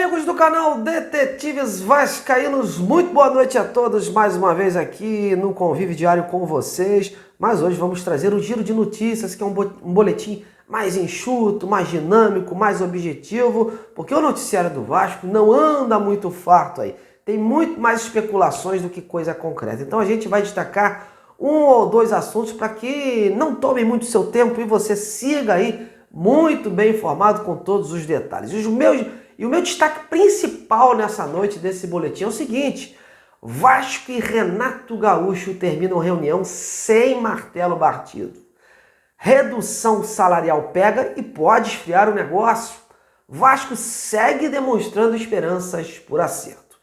amigos do canal Detetives Vascaínos, muito boa noite a todos, mais uma vez aqui no Convívio Diário com vocês, mas hoje vamos trazer um giro de notícias, que é um boletim mais enxuto, mais dinâmico, mais objetivo, porque o noticiário do Vasco não anda muito farto aí, tem muito mais especulações do que coisa concreta, então a gente vai destacar um ou dois assuntos para que não tome muito seu tempo e você siga aí muito bem informado com todos os detalhes. E o meu destaque principal nessa noite desse boletim é o seguinte: Vasco e Renato Gaúcho terminam reunião sem martelo batido. Redução salarial pega e pode esfriar o negócio. Vasco segue demonstrando esperanças por acerto.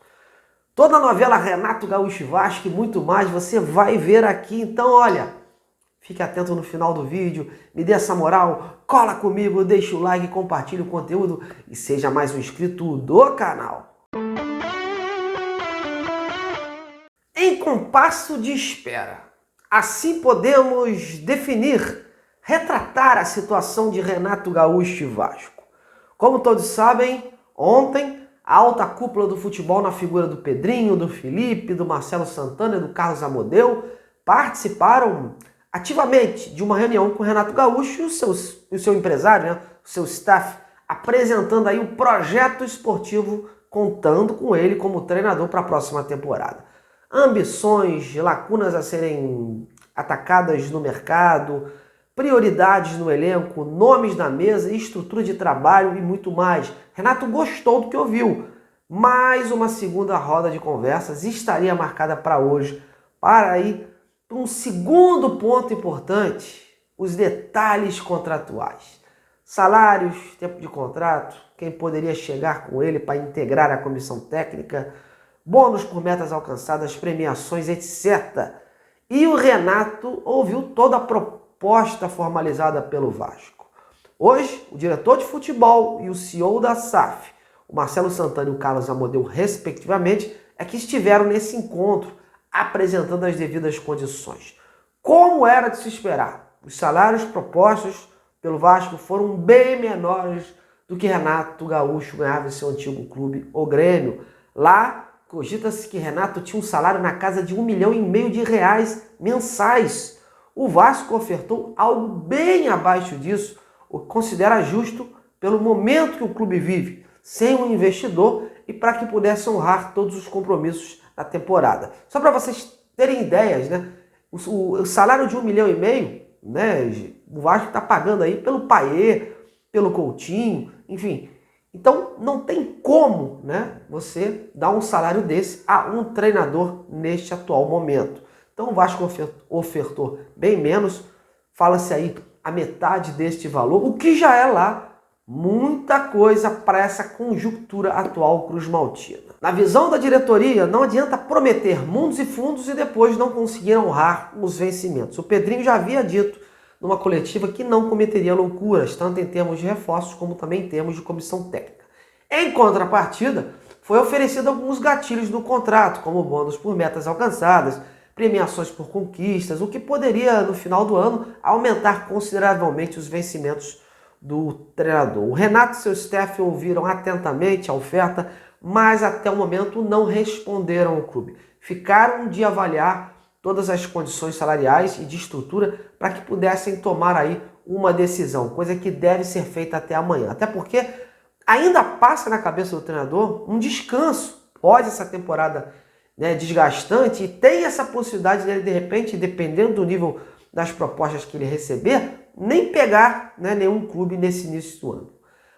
Toda a novela Renato Gaúcho e Vasco e muito mais você vai ver aqui. Então, olha, fique atento no final do vídeo, me dê essa moral, cola comigo, deixa o like, compartilha o conteúdo e seja mais um inscrito do canal. Em compasso de espera, assim podemos definir, retratar a situação de Renato Gaúcho e Vasco. Como todos sabem, ontem a alta cúpula do futebol na figura do Pedrinho, do Felipe, do Marcelo Santana e do Carlos Amodeu participaram ativamente de uma reunião com o Renato Gaúcho e o seu empresário, né, o seu staff, apresentando aí um projeto esportivo, contando com ele como treinador para a próxima temporada. Ambições, lacunas a serem atacadas no mercado, prioridades no elenco, nomes na mesa, estrutura de trabalho e muito mais. Renato gostou do que ouviu. Mais uma segunda roda de conversas estaria marcada para hoje, para aí um segundo ponto importante: os detalhes contratuais. Salários, tempo de contrato, quem poderia chegar com ele para integrar a comissão técnica, bônus por metas alcançadas, premiações, etc. E o Renato ouviu toda a proposta formalizada pelo Vasco. Hoje, o diretor de futebol e o CEO da SAF, o Marcelo Santana e o Carlos Amodeu, respectivamente, é que estiveram nesse encontro, apresentando as devidas condições. Como era de se esperar, os salários propostos pelo Vasco foram bem menores do que Renato Gaúcho ganhava em seu antigo clube, o Grêmio. Lá, cogita-se que Renato tinha um salário na casa de R$1,5 milhão de reais mensais. O Vasco ofertou algo bem abaixo disso, o que considera justo pelo momento que o clube vive, sem um investidor e para que pudesse honrar todos os compromissos da temporada. Só para vocês terem ideias, né? O salário de R$1,5 milhão, né? O Vasco está pagando aí pelo Payet, pelo Coutinho, enfim. Então não tem como, né, você dar um salário desse a um treinador neste atual momento. Então o Vasco ofertou bem menos, fala-se aí a metade deste valor, o que já é lá muita coisa para essa conjuntura atual cruz-maltina. Na visão da diretoria, não adianta prometer mundos e fundos e depois não conseguir honrar os vencimentos. O Pedrinho já havia dito numa coletiva que não cometeria loucuras, tanto em termos de reforços como também em termos de comissão técnica. Em contrapartida, foi oferecido alguns gatilhos no contrato, como bônus por metas alcançadas, premiações por conquistas, o que poderia, no final do ano, aumentar consideravelmente os vencimentos do treinador. O Renato e seu staff ouviram atentamente a oferta, mas até o momento não responderam ao clube. Ficaram de avaliar todas as condições salariais e de estrutura para que pudessem tomar aí uma decisão, coisa que deve ser feita até amanhã. Até porque ainda passa na cabeça do treinador um descanso pós essa temporada, né, desgastante, e tem essa possibilidade dele, de repente, dependendo do nível das propostas que ele receber, nem pegar, né, nenhum clube nesse início do ano.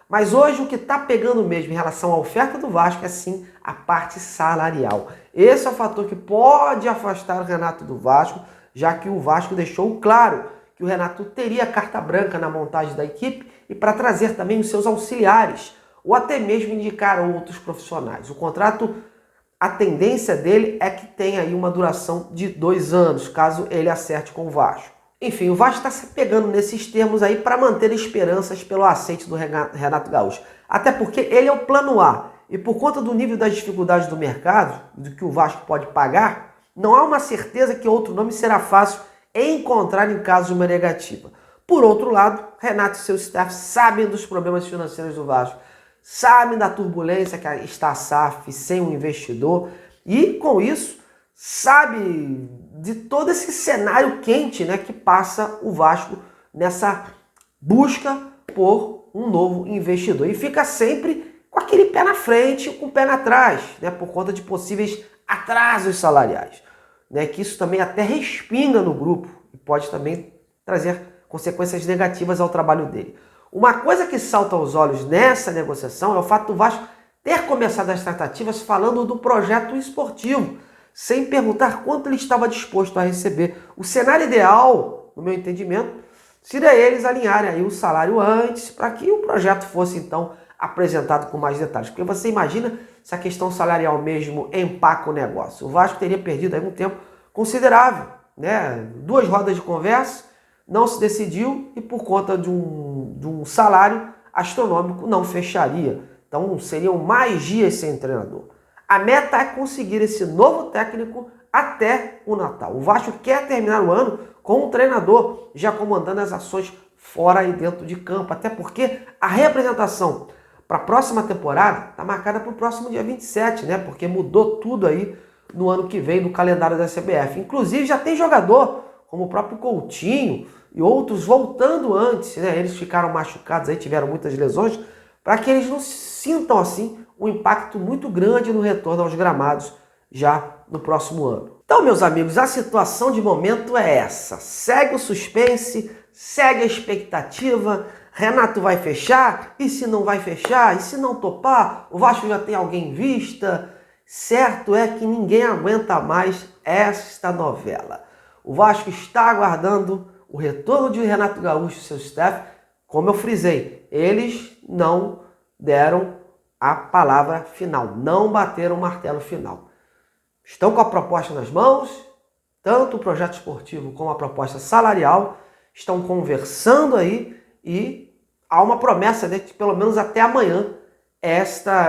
Mas hoje o que está pegando mesmo em relação à oferta do Vasco é sim a parte salarial. Esse é o fator que pode afastar o Renato do Vasco, já que o Vasco deixou claro que o Renato teria carta branca na montagem da equipe e para trazer também os seus auxiliares, ou até mesmo indicar outros profissionais. O contrato, a tendência dele é que tenha aí uma duração de 2 anos, caso ele acerte com o Vasco. Enfim, o Vasco está se pegando nesses termos aí para manter esperanças pelo aceite do Renato Gaúcho. Até porque ele é o plano A. E por conta do nível das dificuldades do mercado, do que o Vasco pode pagar, não há uma certeza que outro nome será fácil encontrar em caso de uma negativa. Por outro lado, Renato e seu staff sabem dos problemas financeiros do Vasco. sabem da turbulência que está a SAF sem um investidor e, com isso, sabe de todo esse cenário quente, né, que passa o Vasco nessa busca por um novo investidor. E fica sempre com aquele pé na frente e com o pé atrás, né, por conta de possíveis atrasos salariais, né, que isso também até respinga no grupo e pode também trazer consequências negativas ao trabalho dele. Uma coisa que salta aos olhos nessa negociação é o fato do Vasco ter começado as tratativas falando do projeto esportivo, sem perguntar quanto ele estava disposto a receber. O cenário ideal, no meu entendimento, seria eles alinharem aí o salário antes, para que o projeto fosse então apresentado com mais detalhes. Porque você imagina se a questão salarial mesmo empaca o negócio. O Vasco teria perdido aí um tempo considerável, né? 2 rodas de conversa, não se decidiu e por conta de um salário astronômico não fecharia. Então seriam mais dias sem treinador. A meta é conseguir esse novo técnico até o Natal. O Vasco quer terminar o ano com um treinador já comandando as ações fora e dentro de campo. Até porque a representação para a próxima temporada está marcada para o próximo dia 27, né? Porque mudou tudo aí no ano que vem no calendário da CBF. Inclusive já tem jogador, como o próprio Coutinho e outros voltando antes, né? Eles ficaram machucados aí, tiveram muitas lesões, para que eles não sintam assim um impacto muito grande no retorno aos gramados já no próximo ano. Então, meus amigos, a situação de momento é essa. Segue o suspense, segue a expectativa. Renato vai fechar? E se não vai fechar? E se não topar? O Vasco já tem alguém em vista? Certo é que ninguém aguenta mais esta novela. O Vasco está aguardando o retorno de Renato Gaúcho e seu staff. Como eu frisei, eles não deram a palavra final, não bateram o martelo final. Estão com a proposta nas mãos, tanto o projeto esportivo como a proposta salarial, estão conversando aí e há uma promessa de que pelo menos até amanhã,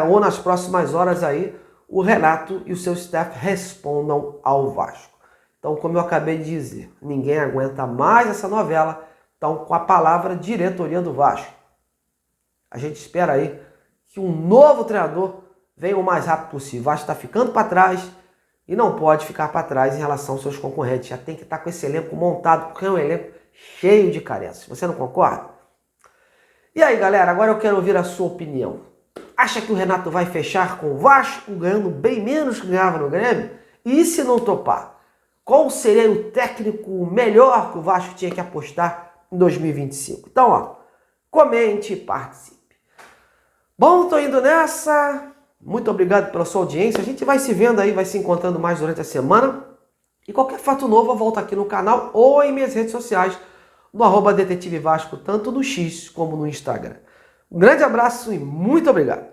ou nas próximas horas aí, o Renato e o seu staff respondam ao Vasco. Então, como eu acabei de dizer, ninguém aguenta mais essa novela. Então, com a palavra diretoria do Vasco, a gente espera aí que um novo treinador venha o mais rápido possível. O Vasco está ficando para trás e não pode ficar para trás em relação aos seus concorrentes. Já tem que estar com esse elenco montado, porque é um elenco cheio de carências. Você não concorda? E aí, galera, agora eu quero ouvir a sua opinião. Acha que o Renato vai fechar com o Vasco, ganhando bem menos que ganhava no Grêmio? E se não topar? Qual seria o técnico melhor que o Vasco tinha que apostar em 2025? Então, ó, comente e participe. Bom, tô indo nessa. Muito obrigado pela sua audiência. A gente vai se vendo aí, vai se encontrando mais durante a semana. E qualquer fato novo eu volto aqui no canal ou em minhas redes sociais, no @Detetive Vasco, tanto no X como no Instagram. Um grande abraço e muito obrigado.